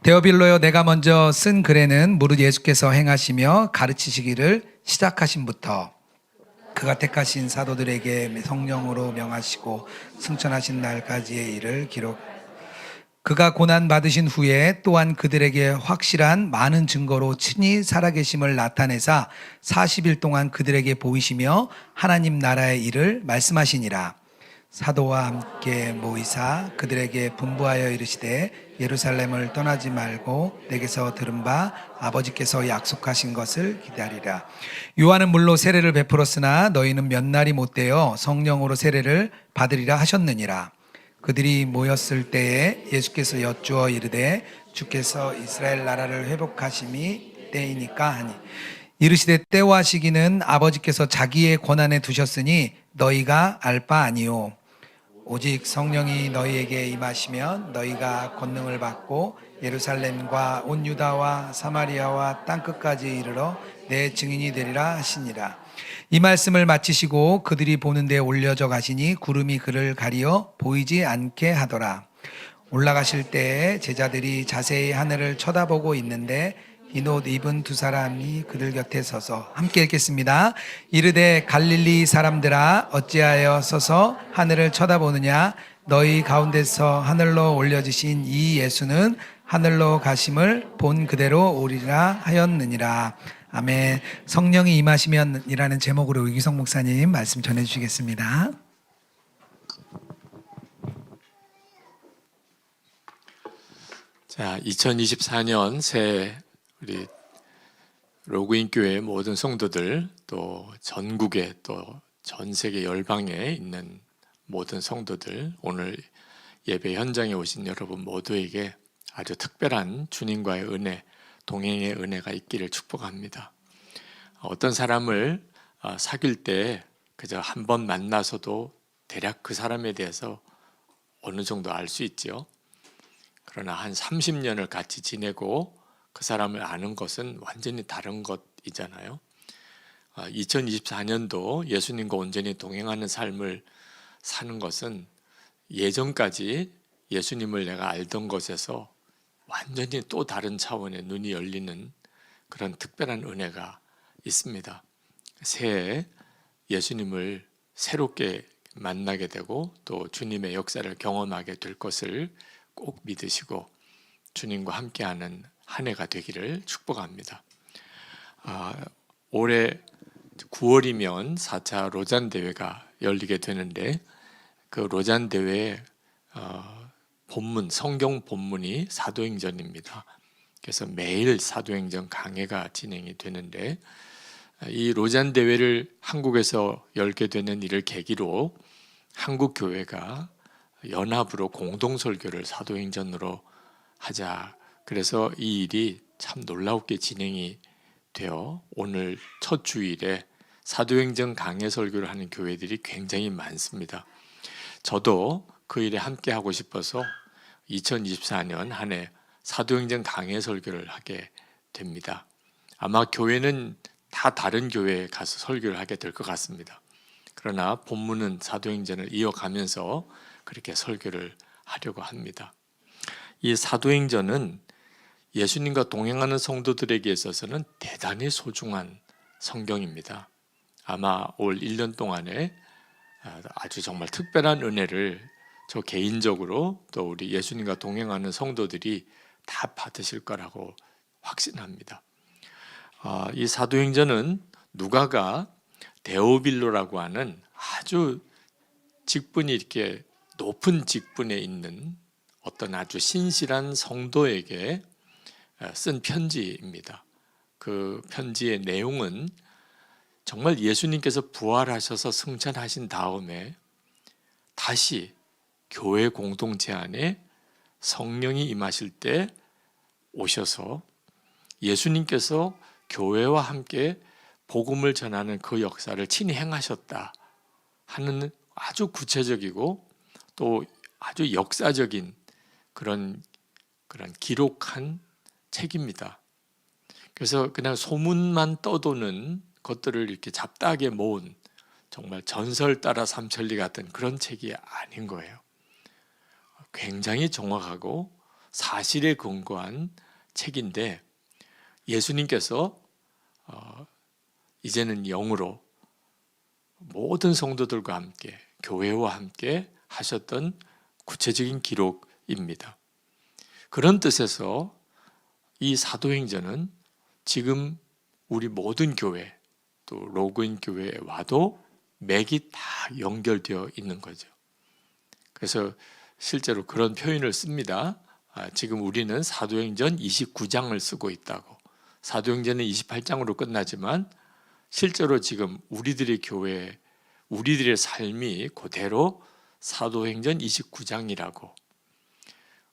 데오빌로여, 내가 먼저 쓴 글에는 무릇 예수께서 행하시며 가르치시기를 시작하신부터 그가 택하신 사도들에게 성령으로 명하시고 승천하신 날까지의 일을 기록. 그가 고난 받으신 후에 또한 그들에게 확실한 많은 증거로 친히 살아계심을 나타내사 40일 동안 그들에게 보이시며 하나님 나라의 일을 말씀하시니라. 사도와 함께 모이사 그들에게 분부하여 이르시되 예루살렘을 떠나지 말고 내게서 들은 바 아버지께서 약속하신 것을 기다리라. 요한은 물로 세례를 베풀었으나 너희는 몇 날이 못되어 성령으로 세례를 받으리라 하셨느니라. 그들이 모였을 때에 예수께서 여쭈어 이르되 주께서 이스라엘 나라를 회복하심이 때이니까 하니 이르시되 때와 시기는 아버지께서 자기의 권한에 두셨으니 너희가 알 바 아니요 오직 성령이 너희에게 임하시면 너희가 권능을 받고 예루살렘과 온 유다와 사마리아와 땅끝까지 이르러 내 증인이 되리라 하시니라. 이 말씀을 마치시고 그들이 보는 데 올려져 가시니 구름이 그를 가리어 보이지 않게 하더라. 올라가실 때에 제자들이 자세히 하늘을 쳐다보고 있는데 흰 옷 입은 두 사람이 그들 곁에 서서 함께 읽겠습니다. 이르되 갈릴리 사람들아 어찌하여 서서 하늘을 쳐다보느냐 너희 가운데서 하늘로 올려지신 이 예수는 하늘로 가심을 본 그대로 오리라 하였느니라. 아멘. 성령이 임하시면이라는 제목으로 유기성 목사님 말씀 전해 주시겠습니다. 자, 2024년 새해 우리 로그인 교회 모든 성도들 또 전국에 또 전 세계 열방에 있는 모든 성도들 오늘 예배 현장에 오신 여러분 모두에게 아주 특별한 주님과의 은혜, 동행의 은혜가 있기를 축복합니다. 어떤 사람을 사귈 때 그저 한 번 만나서도 대략 그 사람에 대해서 어느 정도 알 수 있죠. 그러나 한 30년을 같이 지내고 그 사람을 아는 것은 완전히 다른 것이잖아요. 2024년도 예수님과 온전히 동행하는 삶을 사는 것은 예전까지 예수님을 내가 알던 것에서 완전히 또 다른 차원의 눈이 열리는 그런 특별한 은혜가 있습니다. 새해 예수님을 새롭게 만나게 되고 또 주님의 역사를 경험하게 될 것을 꼭 믿으시고 주님과 함께하는 한 해가 되기를 축복합니다. 올해 9월이면 4차 로잔 대회가 열리게 되는데 그 로잔 대회의 본문, 성경 본문이 사도행전입니다. 그래서 매일 사도행전 강해가 진행이 되는데 이 로잔 대회를 한국에서 열게 되는 일을 계기로 한국 교회가 연합으로 공동 설교를 사도행전으로 하자. 그래서 이 일이 참 놀랍게 진행이 되어 오늘 첫 주일에 사도행전 강해 설교를 하는 교회들이 굉장히 많습니다. 저도 그 일에 함께 하고 싶어서 2024년 한 해 사도행전 강해 설교를 하게 됩니다. 아마 교회는 다 다른 교회에 가서 설교를 하게 될 것 같습니다. 그러나 본문은 사도행전을 이어가면서 그렇게 설교를 하려고 합니다. 이 사도행전은 예수님과 동행하는 성도들에게 있어서는 대단히 소중한 성경입니다. 아마 올 1년 동안에 아주 정말 특별한 은혜를 저 개인적으로 또 우리 예수님과 동행하는 성도들이 다 받으실 거라고 확신합니다. 이 사도행전은 누가가 데오빌로라고 하는 아주 직분이 이렇게 높은 직분에 있는 어떤 아주 신실한 성도에게 쓴 편지입니다. 그 편지의 내용은 정말 예수님께서 부활하셔서 승천하신 다음에 다시 교회 공동체 안에 성령이 임하실 때 오셔서 예수님께서 교회와 함께 복음을 전하는 그 역사를 친히 행하셨다 하는 아주 구체적이고 또 아주 역사적인 그런 기록한 책입니다. 그래서 그냥 소문만 떠도는 것들을 이렇게 잡다하게 모은 정말 전설 따라 삼천리 같은 그런 책이 아닌 거예요. 굉장히 정확하고 사실에 근거한 책인데 예수님께서 이제는 영으로 모든 성도들과 함께 교회와 함께 하셨던 구체적인 기록입니다. 그런 뜻에서 이 사도행전은 지금 우리 모든 교회 또 로그인 교회에 와도 맥이 다 연결되어 있는 거죠. 그래서 실제로 그런 표현을 씁니다. 지금 우리는 사도행전 29장을 쓰고 있다고. 사도행전은 28장으로 끝나지만 실제로 지금 우리들의 교회, 우리들의 삶이 그대로 사도행전 29장이라고.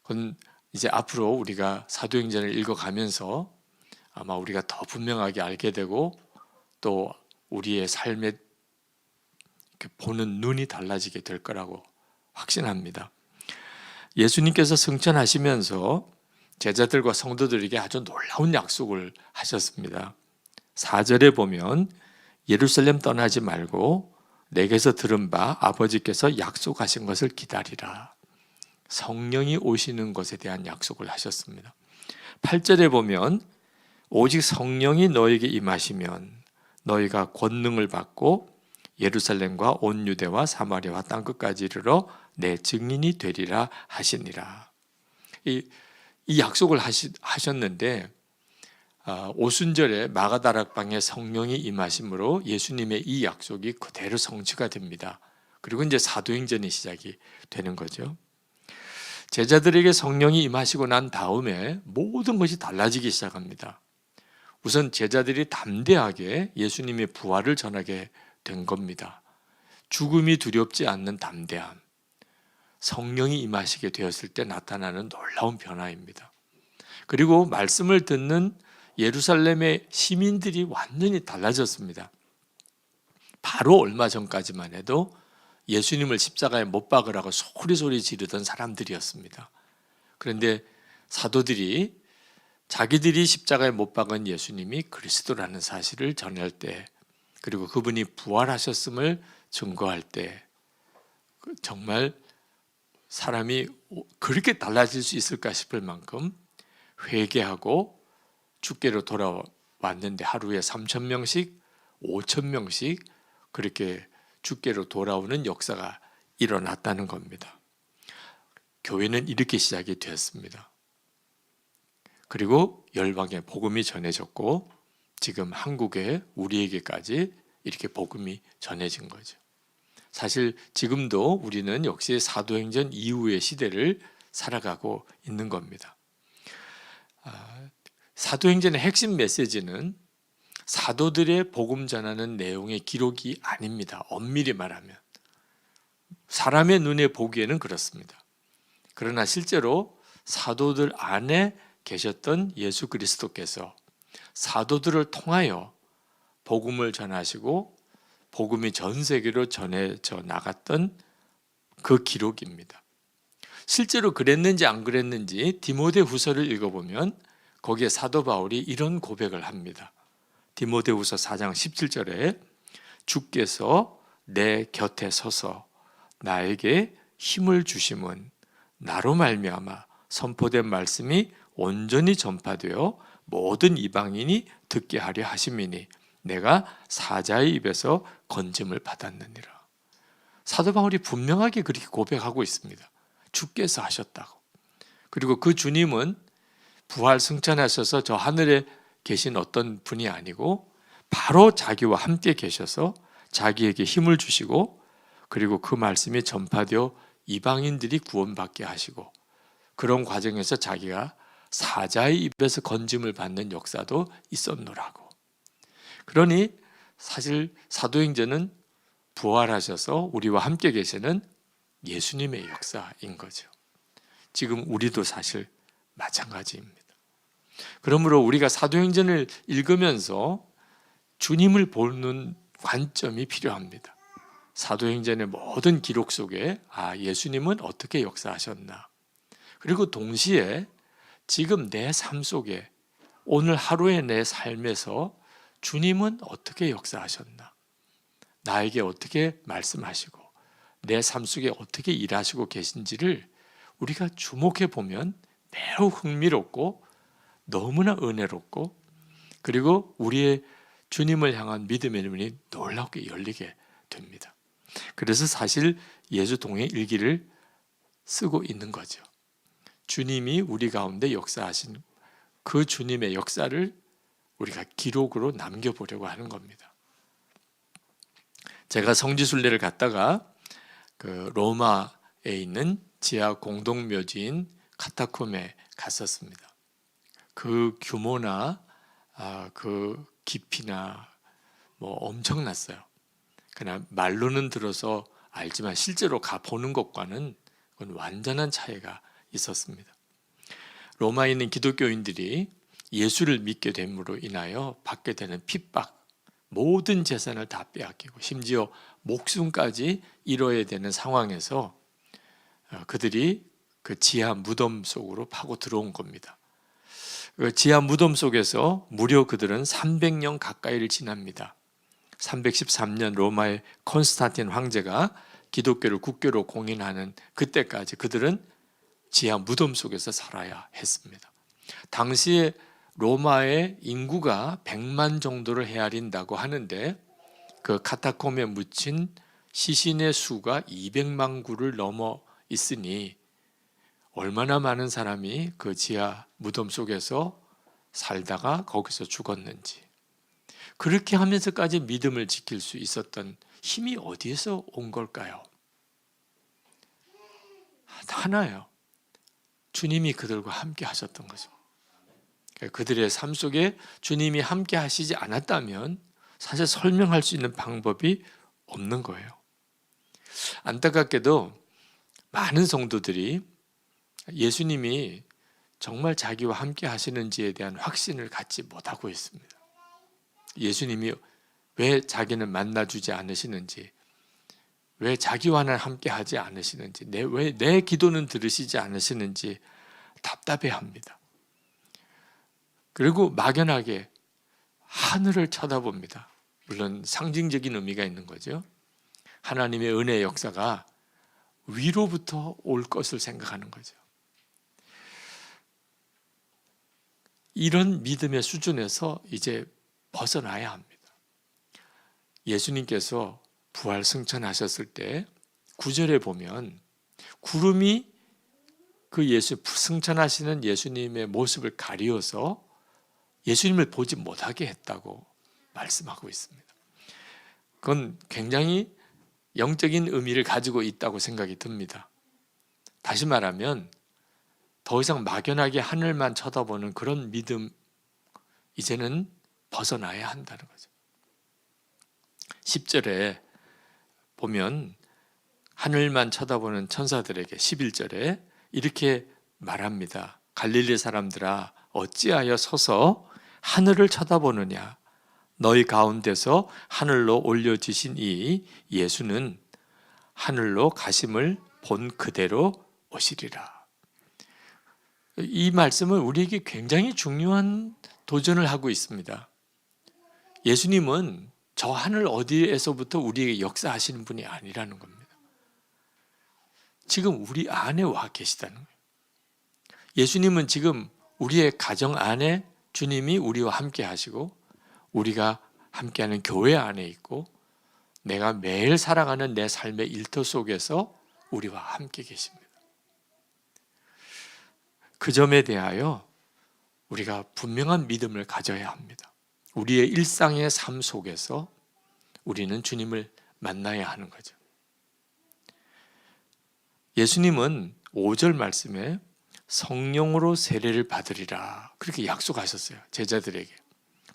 그건 이제 앞으로 우리가 사도행전을 읽어가면서 아마 우리가 더 분명하게 알게 되고 또 우리의 삶에 보는 눈이 달라지게 될 거라고 확신합니다. 예수님께서 승천하시면서 제자들과 성도들에게 아주 놀라운 약속을 하셨습니다. 4절에 보면 예루살렘 떠나지 말고 내게서 들은 바 아버지께서 약속하신 것을 기다리라. 성령이 오시는 것에 대한 약속을 하셨습니다. 8절에 보면 오직 성령이 너에게 임하시면 너희가 권능을 받고 예루살렘과 온 유대와 사마리아와 땅끝까지 이르러 내 증인이 되리라 하시니라. 이 약속을 하셨는데 오순절에 마가다락방에 성령이 임하심으로 예수님의 이 약속이 그대로 성취가 됩니다. 그리고 이제 사도행전이 시작이 되는 거죠. 제자들에게 성령이 임하시고 난 다음에 모든 것이 달라지기 시작합니다. 우선 제자들이 담대하게 예수님의 부활을 전하게 된 겁니다. 죽음이 두렵지 않는 담대함, 성령이 임하시게 되었을 때 나타나는 놀라운 변화입니다. 그리고 말씀을 듣는 예루살렘의 시민들이 완전히 달라졌습니다. 바로 얼마 전까지만 해도 예수님을 십자가에 못 박으라고 소리 지르던 사람들이었습니다. 그런데 사도들이 자기들이 십자가에 못 박은 예수님이 그리스도라는 사실을 전할 때, 그리고 그분이 부활하셨음을 증거할 때 정말 사람이 그렇게 달라질 수 있을까 싶을 만큼 회개하고 주께로 돌아왔는데 하루에 3,000명씩 5,000명씩 그렇게 주께로 돌아오는 역사가 일어났다는 겁니다. 교회는 이렇게 시작이 되었습니다. 그리고 열방에 복음이 전해졌고 지금 한국에 우리에게까지 이렇게 복음이 전해진 거죠. 사실 지금도 우리는 역시 사도행전 이후의 시대를 살아가고 있는 겁니다. 사도행전의 핵심 메시지는 사도들의 복음 전하는 내용의 기록이 아닙니다. 엄밀히 말하면 사람의 눈에 보기에는 그렇습니다. 그러나 실제로 사도들 안에 계셨던 예수 그리스도께서 사도들을 통하여 복음을 전하시고 복음이 전 세계로 전해져 나갔던 그 기록입니다. 실제로 그랬는지 안 그랬는지 디모데후서를 읽어보면 거기에 사도 바울이 이런 고백을 합니다. 디모데후서 4장 17절에 주께서 내 곁에 서서 나에게 힘을 주심은 나로 말미암아 선포된 말씀이 온전히 전파되어 모든 이방인이 듣게 하려 하심이니 내가 사자의 입에서 건짐을 받았느니라. 사도 바울이 분명하게 그렇게 고백하고 있습니다. 주께서 하셨다고. 그리고 그 주님은 부활 승천하셔서 저 하늘에 계신 어떤 분이 아니고 바로 자기와 함께 계셔서 자기에게 힘을 주시고 그리고 그 말씀이 전파되어 이방인들이 구원받게 하시고 그런 과정에서 자기가 사자의 입에서 건짐을 받는 역사도 있었노라고. 그러니 사실 사도행전은 부활하셔서 우리와 함께 계시는 예수님의 역사인 거죠. 지금 우리도 사실 마찬가지입니다. 그러므로 우리가 사도행전을 읽으면서 주님을 보는 관점이 필요합니다. 사도행전의 모든 기록 속에 예수님은 어떻게 역사하셨나, 그리고 동시에 지금 내 삶 속에 오늘 하루의 내 삶에서 주님은 어떻게 역사하셨나, 나에게 어떻게 말씀하시고 내 삶 속에 어떻게 일하시고 계신지를 우리가 주목해 보면 매우 흥미롭고 너무나 은혜롭고, 그리고 우리의 주님을 향한 믿음의 문이 놀랍게 열리게 됩니다. 그래서 사실 예수 동행 일기를 쓰고 있는 거죠. 주님이 우리 가운데 역사하신 그 주님의 역사를 우리가 기록으로 남겨보려고 하는 겁니다. 제가 성지순례를 갔다가 그 로마에 있는 지하 공동묘지인 카타콤에 갔었습니다. 그 규모나 그 깊이나 뭐 엄청났어요. 그냥 말로는 들어서 알지만 실제로 가보는 것과는 그건 완전한 차이가 있었습니다. 로마에 있는 기독교인들이 예수를 믿게 됨으로 인하여 받게 되는 핍박, 모든 재산을 다 빼앗기고 심지어 목숨까지 잃어야 되는 상황에서 그들이 그 지하 무덤 속으로 파고 들어온 겁니다. 그 지하 무덤 속에서 무려 그들은 300년 가까이를 지납니다. 313년 로마의 콘스탄틴 황제가 기독교를 국교로 공인하는 그때까지 그들은 지하 무덤 속에서 살아야 했습니다. 당시에 로마의 인구가 100만 정도를 헤아린다고 하는데 그 카타콤에 묻힌 시신의 수가 200만 구를 넘어 있으니 얼마나 많은 사람이 그 지하 무덤 속에서 살다가 거기서 죽었는지, 그렇게 하면서까지 믿음을 지킬 수 있었던 힘이 어디에서 온 걸까요? 하나예요. 주님이 그들과 함께 하셨던 거죠. 그들의 삶 속에 주님이 함께 하시지 않았다면 사실 설명할 수 있는 방법이 없는 거예요. 안타깝게도 많은 성도들이 예수님이 정말 자기와 함께 하시는지에 대한 확신을 갖지 못하고 있습니다. 예수님이 왜 자기는 만나주지 않으시는지, 왜 자기와는 함께 하지 않으시는지, 왜 내 기도는 들으시지 않으시는지 답답해합니다. 그리고 막연하게 하늘을 쳐다봅니다. 물론 상징적인 의미가 있는 거죠. 하나님의 은혜의 역사가 위로부터 올 것을 생각하는 거죠. 이런 믿음의 수준에서 이제 벗어나야 합니다. 예수님께서 부활 승천하셨을 때 9절에 보면 구름이 그 승천하시는 예수님의 모습을 가리워서 예수님을 보지 못하게 했다고 말씀하고 있습니다. 그건 굉장히 영적인 의미를 가지고 있다고 생각이 듭니다. 다시 말하면 더 이상 막연하게 하늘만 쳐다보는 그런 믿음, 이제는 벗어나야 한다는 거죠. 10절에 보면 하늘만 쳐다보는 천사들에게 11절에 이렇게 말합니다. 갈릴리 사람들아, 어찌하여 서서 하늘을 쳐다보느냐? 너희 가운데서 하늘로 올려지신 이 예수는 하늘로 가심을 본 그대로 오시리라. 이 말씀은 우리에게 굉장히 중요한 도전을 하고 있습니다. 예수님은 저 하늘 어디에서부터 우리에게 역사하시는 분이 아니라는 겁니다. 지금 우리 안에 와 계시다는 거예요. 예수님은 지금 우리의 가정 안에 주님이 우리와 함께 하시고, 우리가 함께하는 교회 안에 있고, 내가 매일 살아가는 내 삶의 일터 속에서 우리와 함께 계십니다. 그 점에 대하여 우리가 분명한 믿음을 가져야 합니다. 우리의 일상의 삶 속에서 우리는 주님을 만나야 하는 거죠. 예수님은 5절 말씀에 성령으로 세례를 받으리라 그렇게 약속하셨어요, 제자들에게.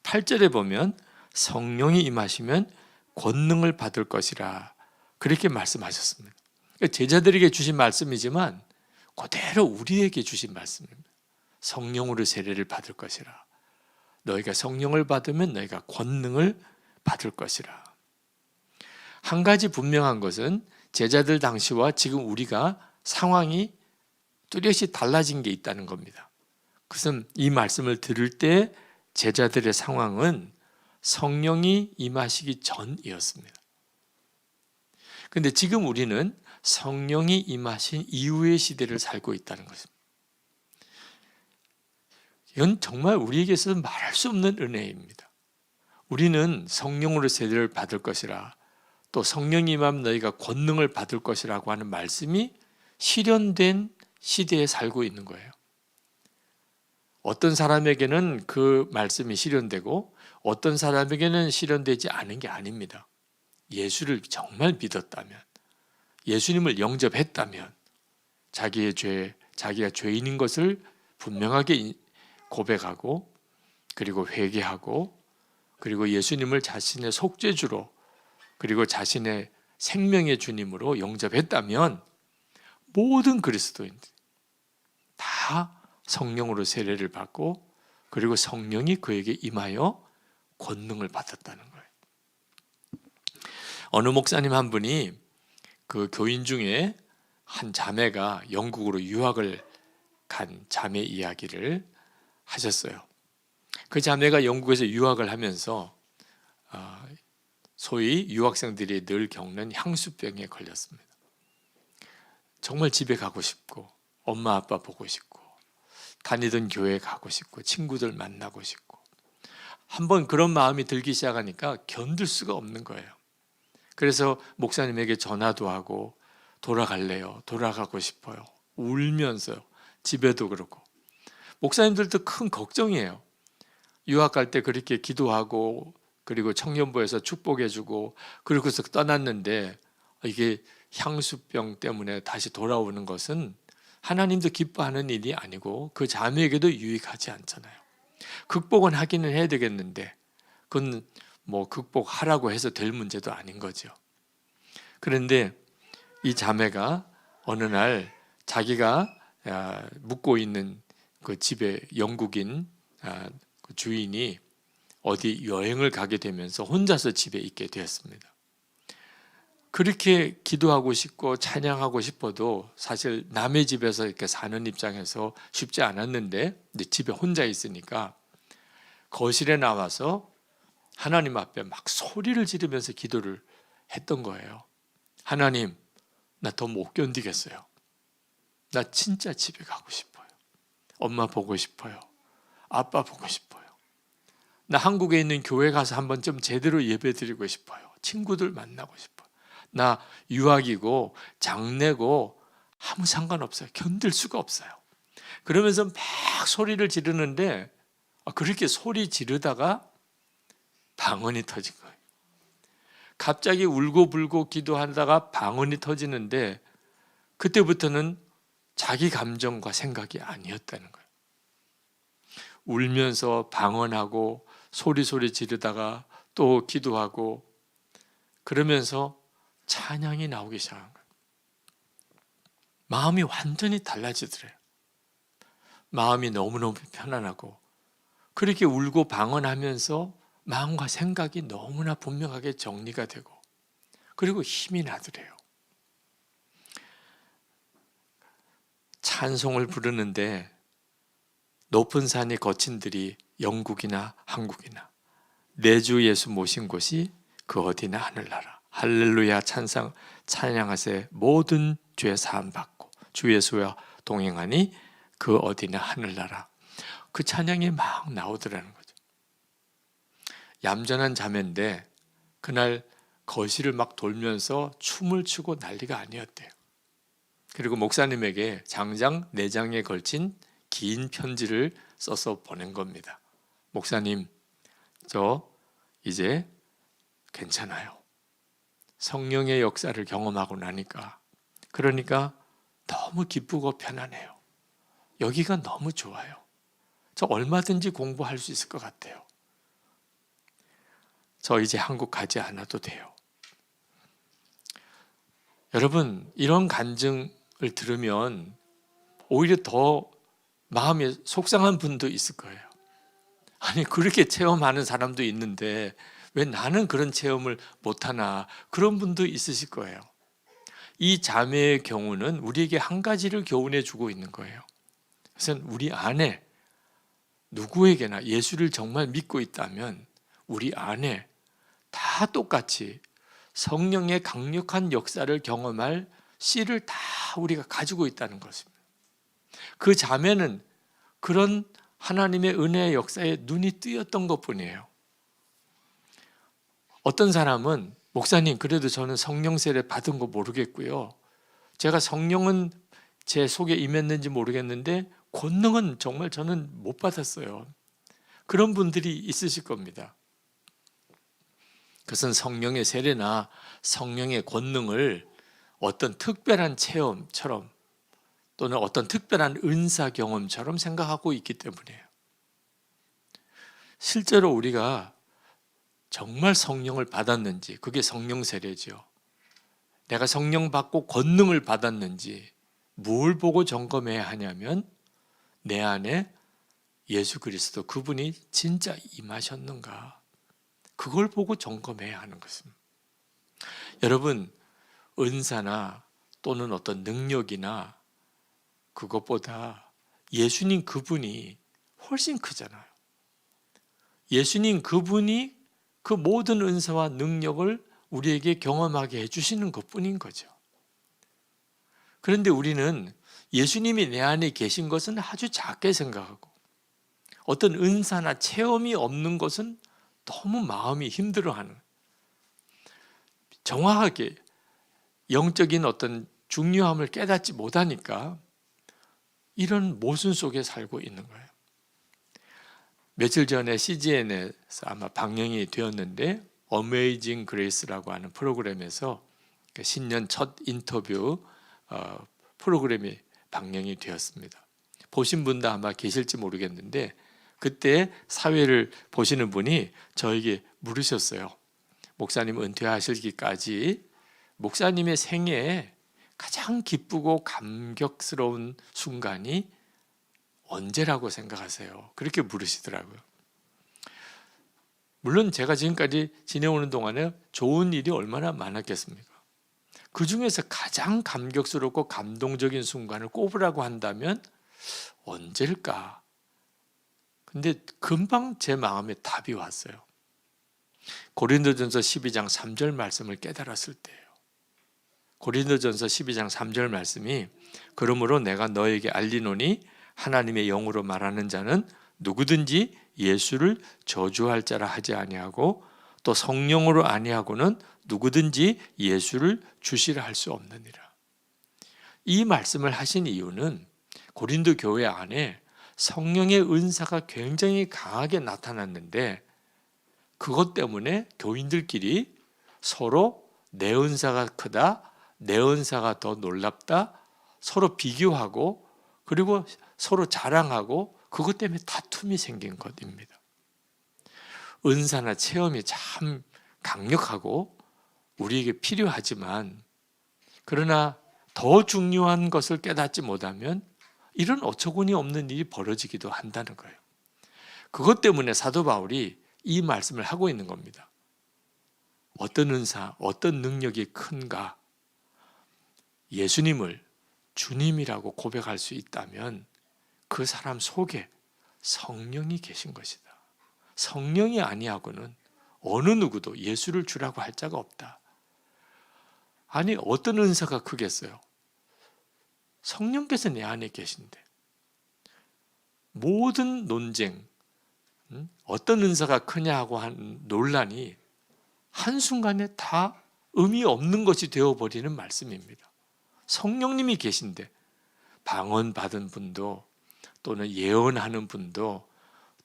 8절에 보면 성령이 임하시면 권능을 받을 것이라 그렇게 말씀하셨습니다. 제자들에게 주신 말씀이지만 그대로 우리에게 주신 말씀입니다. 성령으로 세례를 받을 것이라. 너희가 성령을 받으면 너희가 권능을 받을 것이라. 한 가지 분명한 것은 제자들 당시와 지금 우리가 상황이 뚜렷이 달라진 게 있다는 겁니다. 그것은 이 말씀을 들을 때 제자들의 상황은 성령이 임하시기 전이었습니다. 그런데 지금 우리는 성령이 임하신 이후의 시대를 살고 있다는 것입니다. 이건 정말 우리에게 있어서 말할 수 없는 은혜입니다. 우리는 성령으로 세례를 받을 것이라, 또 성령이 임하면 너희가 권능을 받을 것이라고 하는 말씀이 실현된 시대에 살고 있는 거예요. 어떤 사람에게는 그 말씀이 실현되고 어떤 사람에게는 실현되지 않은 게 아닙니다. 예수를 정말 믿었다면, 예수님을 영접했다면, 자기의 죄, 자기가 죄인인 것을 분명하게 고백하고, 그리고 회개하고, 그리고 예수님을 자신의 속죄주로, 그리고 자신의 생명의 주님으로 영접했다면 모든 그리스도인들 다 성령으로 세례를 받고, 그리고 성령이 그에게 임하여 권능을 받았다는 거예요. 어느 목사님 한 분이 그 교인 중에 한 자매가 영국으로 유학을 간 자매 이야기를 하셨어요. 그 자매가 영국에서 유학을 하면서 소위 유학생들이 늘 겪는 향수병에 걸렸습니다. 정말 집에 가고 싶고, 엄마 아빠 보고 싶고, 다니던 교회 가고 싶고, 친구들 만나고 싶고, 한번 그런 마음이 들기 시작하니까 견딜 수가 없는 거예요. 그래서 목사님에게 전화도 하고, 돌아갈래요, 돌아가고 싶어요, 울면서 집에도 그러고. 목사님들도 큰 걱정이에요. 유학 갈 때 그렇게 기도하고, 그리고 청년부에서 축복해주고, 그러고서 떠났는데 이게 향수병 때문에 다시 돌아오는 것은 하나님도 기뻐하는 일이 아니고 그 자매에게도 유익하지 않잖아요. 극복은 하기는 해야 되겠는데 그건 뭐 극복하라고 해서 될 문제도 아닌 거죠. 그런데 이 자매가 어느 날 자기가 묵고 있는 그 집에 영국인 그 주인이 어디 여행을 가게 되면서 혼자서 집에 있게 되었습니다. 그렇게 기도하고 싶고 찬양하고 싶어도 사실 남의 집에서 이렇게 사는 입장에서 쉽지 않았는데, 이제 집에 혼자 있으니까 거실에 나와서 하나님 앞에 막 소리를 지르면서 기도를 했던 거예요. 하나님, 나 더 못 견디겠어요. 나 진짜 집에 가고 싶어요. 엄마 보고 싶어요. 아빠 보고 싶어요. 나 한국에 있는 교회 가서 한번 좀 제대로 예배 드리고 싶어요. 친구들 만나고 싶어요. 나 유학이고 장래고 아무 상관없어요. 견딜 수가 없어요. 그러면서 막 소리를 지르는데, 그렇게 소리 지르다가 방언이 터진 거예요. 갑자기 울고불고 기도하다가 방언이 터지는데, 그때부터는 자기 감정과 생각이 아니었다는 거예요. 울면서 방언하고 소리 지르다가 또 기도하고, 그러면서 찬양이 나오기 시작한 거예요. 마음이 완전히 달라지더래요. 마음이 너무너무 편안하고, 그렇게 울고 방언하면서 마음과 생각이 너무나 분명하게 정리가 되고, 그리고 힘이 나더래요. 찬송을 부르는데 높은 산이 거친 들이 영국이나 한국이나 내 주 예수 모신 곳이 그 어디나 하늘나라. 할렐루야 찬양하세. 모든 죄 사함 받고 주 예수와 동행하니 그 어디나 하늘나라. 그 찬양이 막 나오더라는 거죠. 얌전한 자매인데 그날 거실을 막 돌면서 춤을 추고 난리가 아니었대요. 그리고 목사님에게 장장 4장에 걸친 긴 편지를 써서 보낸 겁니다. 목사님, 저 이제 괜찮아요. 성령의 역사를 경험하고 나니까, 그러니까 너무 기쁘고 편안해요. 여기가 너무 좋아요. 저 얼마든지 공부할 수 있을 것 같아요. 저 이제 한국 가지 않아도 돼요. 여러분, 이런 간증을 들으면 오히려 더 마음이 속상한 분도 있을 거예요. 아니, 그렇게 체험하는 사람도 있는데 왜 나는 그런 체험을 못하나, 그런 분도 있으실 거예요. 이 자매의 경우는 우리에게 한 가지를 교훈해 주고 있는 거예요. 그래서 우리 안에 누구에게나 예수를 정말 믿고 있다면 우리 안에 다 똑같이 성령의 강력한 역사를 경험할 씨를 다 우리가 가지고 있다는 것입니다. 그 자매는 그런 하나님의 은혜의 역사에 눈이 뜨였던 것뿐이에요. 어떤 사람은 목사님, 그래도 저는 성령 세례 받은 거 모르겠고요. 제가 성령은 제 속에 임했는지 모르겠는데 권능은 정말 저는 못 받았어요. 그런 분들이 있으실 겁니다. 그것은 성령의 세례나 성령의 권능을 어떤 특별한 체험처럼 또는 어떤 특별한 은사 경험처럼 생각하고 있기 때문이에요. 실제로 우리가 정말 성령을 받았는지, 그게 성령 세례죠. 내가 성령 받고 권능을 받았는지 뭘 보고 점검해야 하냐면 내 안에 예수 그리스도 그분이 진짜 임하셨는가, 그걸 보고 점검해야 하는 것입니다. 여러분, 은사나 또는 어떤 능력이나 그것보다 예수님 그분이 훨씬 크잖아요. 예수님 그분이 그 모든 은사와 능력을 우리에게 경험하게 해주시는 것뿐인 거죠. 그런데 우리는 예수님이 내 안에 계신 것은 아주 작게 생각하고 어떤 은사나 체험이 없는 것은 너무 마음이 힘들어하는, 정확하게 영적인 어떤 중요함을 깨닫지 못하니까 이런 모순 속에 살고 있는 거예요. 며칠 전에 CGN에서 아마 방영이 되었는데 어메이징 그레이스라고 하는 프로그램에서 신년 첫 인터뷰 프로그램이 방영이 되었습니다. 보신 분도 아마 계실지 모르겠는데 그때 사회를 보시는 분이 저에게 물으셨어요. 목사님 은퇴하시기까지 목사님의 생애에 가장 기쁘고 감격스러운 순간이 언제라고 생각하세요? 그렇게 물으시더라고요. 물론 제가 지금까지 지내오는 동안에 좋은 일이 얼마나 많았겠습니까? 그 중에서 가장 감격스럽고 감동적인 순간을 꼽으라고 한다면 언제일까? 근데 금방 제 마음에 답이 왔어요. 고린도전서 12장 3절 말씀을 깨달았을 때예요. 고린도전서 12장 3절 말씀이 그러므로 내가 너에게 알리노니 하나님의 영으로 말하는 자는 누구든지 예수를 저주할 자라 하지 아니하고 또 성령으로 아니하고는 누구든지 예수를 주시라 할 수 없느니라. 이 말씀을 하신 이유는 고린도 교회 안에 성령의 은사가 굉장히 강하게 나타났는데 그것 때문에 교인들끼리 서로 내 은사가 크다, 내 은사가 더 놀랍다, 서로 비교하고 그리고 서로 자랑하고 그것 때문에 다툼이 생긴 것입니다. 은사나 체험이 참 강력하고 우리에게 필요하지만 그러나 더 중요한 것을 깨닫지 못하면 이런 어처구니 없는 일이 벌어지기도 한다는 거예요. 그것 때문에 사도 바울이 이 말씀을 하고 있는 겁니다. 어떤 은사, 어떤 능력이 큰가? 예수님을 주님이라고 고백할 수 있다면 그 사람 속에 성령이 계신 것이다. 성령이 아니하고는 어느 누구도 예수를 주라고 할 자가 없다. 아니, 어떤 은사가 크겠어요? 성령께서 내 안에 계신데 모든 논쟁, 어떤 은사가 크냐 하고 한 논란이 한순간에 다 의미 없는 것이 되어버리는 말씀입니다. 성령님이 계신데 방언 받은 분도 또는 예언하는 분도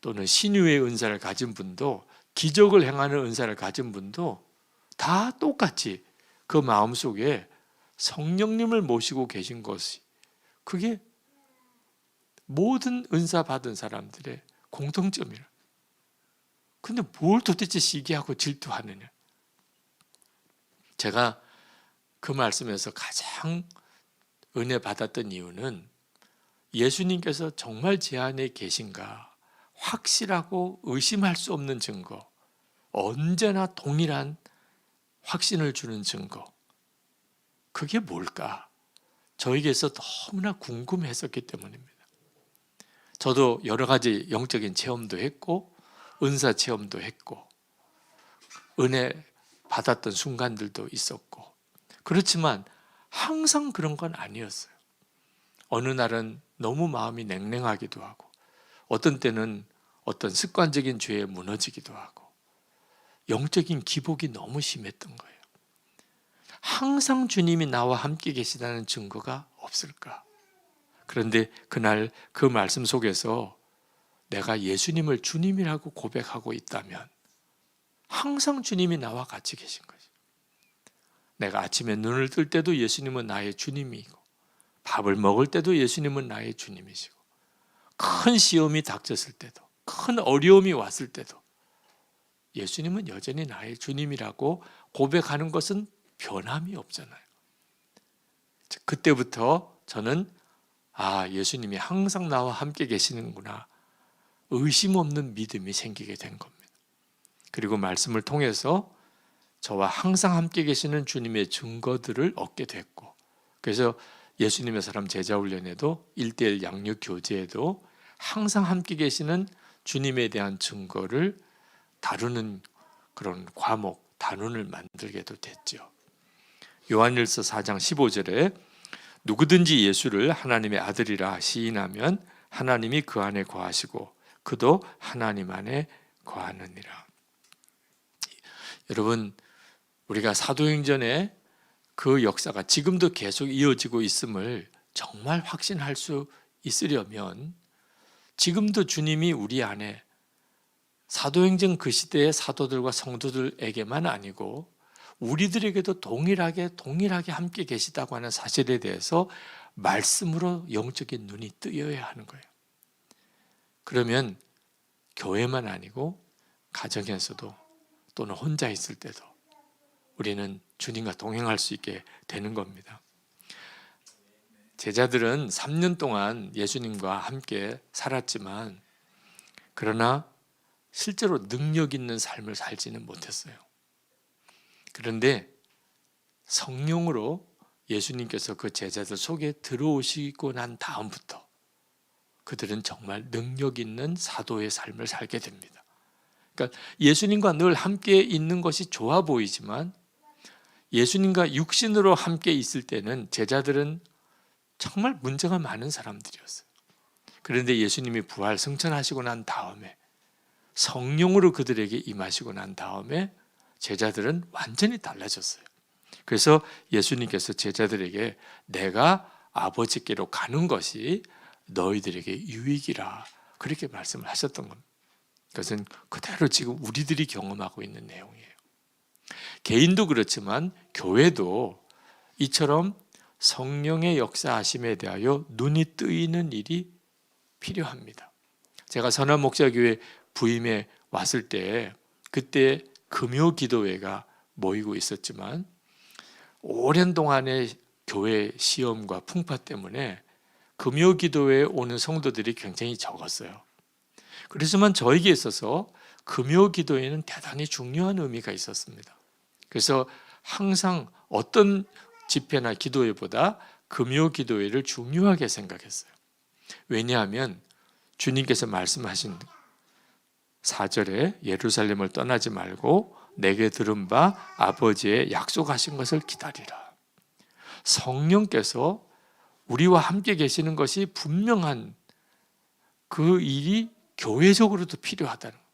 또는 신유의 은사를 가진 분도 기적을 행하는 은사를 가진 분도 다 똑같이 그 마음속에 성령님을 모시고 계신 것이 그게 모든 은사 받은 사람들의 공통점이라. 근데 뭘 도대체 시기하고 질투하느냐? 제가 그 말씀에서 가장 은혜 받았던 이유는 예수님께서 정말 제 안에 계신가 확실하고 의심할 수 없는 증거, 언제나 동일한 확신을 주는 증거, 그게 뭘까? 저에게서 너무나 궁금했었기 때문입니다. 저도 여러 가지 영적인 체험도 했고 은사 체험도 했고 은혜 받았던 순간들도 있었고 그렇지만 항상 그런 건 아니었어요. 어느 날은 너무 마음이 냉랭하기도 하고 어떤 때는 어떤 습관적인 죄에 무너지기도 하고 영적인 기복이 너무 심했던 거예요. 항상 주님이 나와 함께 계시다는 증거가 없을까? 그런데 그날 그 말씀 속에서 내가 예수님을 주님이라고 고백하고 있다면 항상 주님이 나와 같이 계신 거죠. 내가 아침에 눈을 뜰 때도 예수님은 나의 주님이고 밥을 먹을 때도 예수님은 나의 주님이시고 큰 시험이 닥쳤을 때도 큰 어려움이 왔을 때도 예수님은 여전히 나의 주님이라고 고백하는 것은 변함이 없잖아요. 그때부터 저는 예수님이 항상 나와 함께 계시는구나 의심 없는 믿음이 생기게 된 겁니다. 그리고 말씀을 통해서 저와 항상 함께 계시는 주님의 증거들을 얻게 됐고, 그래서 예수님의 사람 제자훈련에도 1:1 양육 교제에도 항상 함께 계시는 주님에 대한 증거를 다루는 그런 과목, 단원을 만들게도 됐죠. 요한일서 4장 15절에 누구든지 예수를 하나님의 아들이라 시인하면 하나님이 그 안에 거하시고 그도 하나님 안에 거하느니라. 여러분, 우리가 사도행전에 그 역사가 지금도 계속 이어지고 있음을 정말 확신할 수 있으려면 지금도 주님이 우리 안에 사도행전 그 시대의 사도들과 성도들에게만 아니고 우리들에게도 동일하게 함께 계시다고 하는 사실에 대해서 말씀으로 영적인 눈이 뜨여야 하는 거예요. 그러면 교회만 아니고 가정에서도 또는 혼자 있을 때도 우리는 주님과 동행할 수 있게 되는 겁니다. 제자들은 3년 동안 예수님과 함께 살았지만 그러나 실제로 능력 있는 삶을 살지는 못했어요. 그런데 성령으로 예수님께서 그 제자들 속에 들어오시고 난 다음부터 그들은 정말 능력 있는 사도의 삶을 살게 됩니다. 그러니까 예수님과 늘 함께 있는 것이 좋아 보이지만 예수님과 육신으로 함께 있을 때는 제자들은 정말 문제가 많은 사람들이었어요. 그런데 예수님이 부활 승천하시고 난 다음에 성령으로 그들에게 임하시고 난 다음에 제자들은 완전히 달라졌어요. 그래서 예수님께서 제자들에게 내가 아버지께로 가는 것이 너희들에게 유익이라 그렇게 말씀을 하셨던 겁니다. 그것은 그대로 지금 우리들이 경험하고 있는 내용이에요. 개인도 그렇지만 교회도 이처럼 성령의 역사하심에 대하여 눈이 뜨이는 일이 필요합니다. 제가 선한 목자교회 부임에 왔을 때 그때 금요 기도회가 모이고 있었지만 오랜 동안의 교회 시험과 풍파 때문에 금요 기도회에 오는 성도들이 굉장히 적었어요. 그렇지만 저에게 있어서 금요 기도회는 대단히 중요한 의미가 있었습니다. 그래서 항상 어떤 집회나 기도회보다 금요 기도회를 중요하게 생각했어요. 왜냐하면 주님께서 말씀하신 4절에 예루살렘을 떠나지 말고 내게 들은 바 아버지의 약속하신 것을 기다리라. 성령께서 우리와 함께 계시는 것이 분명한 그 일이 교회적으로도 필요하다는 거예요.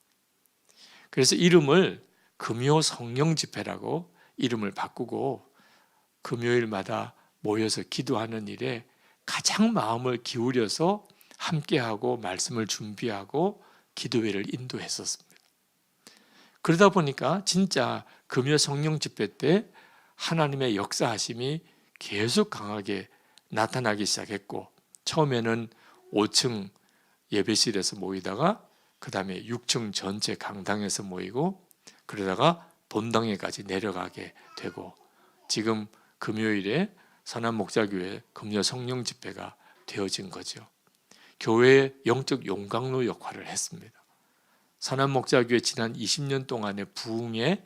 그래서 이름을 금요 성령 집회라고 이름을 바꾸고 금요일마다 모여서 기도하는 일에 가장 마음을 기울여서 함께하고 말씀을 준비하고 기도회를 인도했었습니다. 그러다 보니까 진짜 금요 성령 집회 때 하나님의 역사하심이 계속 강하게 나타나기 시작했고 처음에는 5층 예배실에서 모이다가 그 다음에 6층 전체 강당에서 모이고 그러다가 본당에까지 내려가게 되고 지금 금요일에 선한 목자교회 금요 성령 집회가 되어진 거죠. 교회의 영적 용광로 역할을 했습니다. 선한 목자교회 지난 20년 동안의 부흥에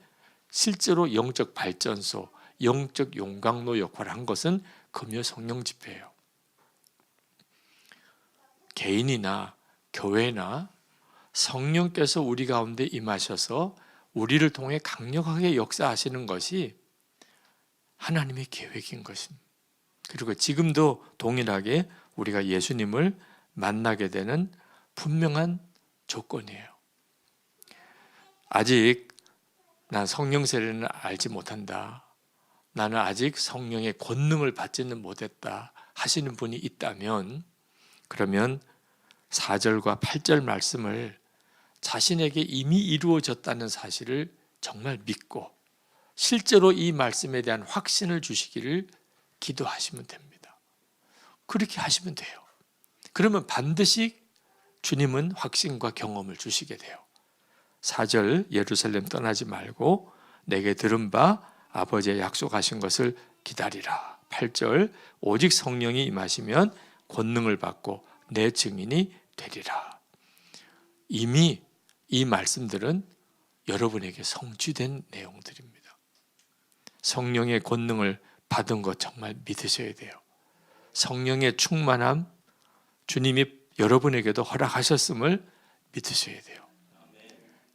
실제로 영적 발전소, 영적 용광로 역할을 한 것은 금요 성령 집회예요. 개인이나 교회나 성령께서 우리 가운데 임하셔서 우리를 통해 강력하게 역사하시는 것이 하나님의 계획인 것입니다. 그리고 지금도 동일하게 우리가 예수님을 만나게 되는 분명한 조건이에요. 아직 난 성령 세례는 알지 못한다. 나는 아직 성령의 권능을 받지는 못했다 하시는 분이 있다면, 그러면 4절과 8절 말씀을 자신에게 이미 이루어졌다는 사실을 정말 믿고 실제로 이 말씀에 대한 확신을 주시기를 기도하시면 됩니다. 그렇게 하시면 돼요. 그러면 반드시 주님은 확신과 경험을 주시게 돼요. 4절 예루살렘 떠나지 말고 내게 들은 바 아버지의 약속하신 것을 기다리라. 8절 오직 성령이 임하시면 권능을 받고 내 증인이 되리라. 이미 이 말씀들은 여러분에게 성취된 내용들입니다. 성령의 권능을 받은 것 정말 믿으셔야 돼요. 성령의 충만함 주님이 여러분에게도 허락하셨음을 믿으셔야 돼요.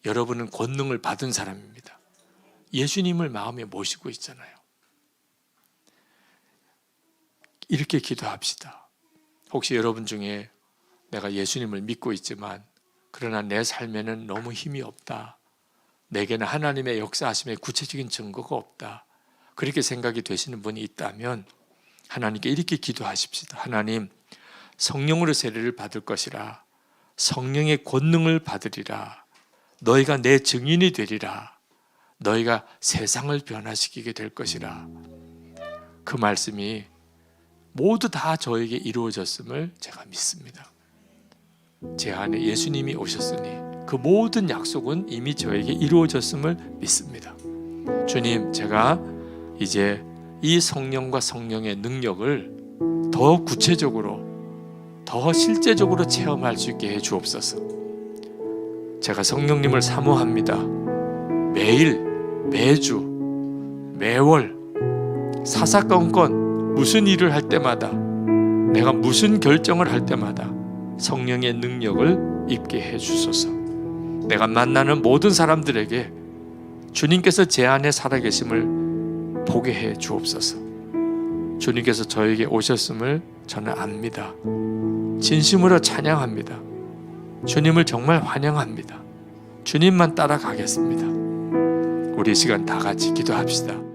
여러분은 권능을 받은 사람입니다. 예수님을 마음에 모시고 있잖아요. 이렇게 기도합시다. 혹시 여러분 중에 내가 예수님을 믿고 있지만 그러나 내 삶에는 너무 힘이 없다. 내게는 하나님의 역사하심의 구체적인 증거가 없다. 그렇게 생각이 되시는 분이 있다면 하나님께 이렇게 기도하십시다. 하나님, 성령으로 세례를 받을 것이라. 성령의 권능을 받으리라. 너희가 내 증인이 되리라. 너희가 세상을 변화시키게 될 것이라. 그 말씀이 모두 다 저에게 이루어졌음을 제가 믿습니다. 제 안에 예수님이 오셨으니 그 모든 약속은 이미 저에게 이루어졌음을 믿습니다. 주님, 제가 이제 이 성령과 성령의 능력을 더 구체적으로, 더 실제적으로 체험할 수 있게 해 주옵소서. 제가 성령님을 사모합니다. 매일, 매주, 매월 사사건건 무슨 일을 할 때마다, 내가 무슨 결정을 할 때마다 성령의 능력을 입게 해 주소서. 내가 만나는 모든 사람들에게 주님께서 제 안에 살아계심을 보게 해 주옵소서. 주님께서 저에게 오셨음을 저는 압니다. 진심으로 찬양합니다. 주님을 정말 환영합니다. 주님만 따라가겠습니다. 우리 이 시간 다 같이 기도합시다.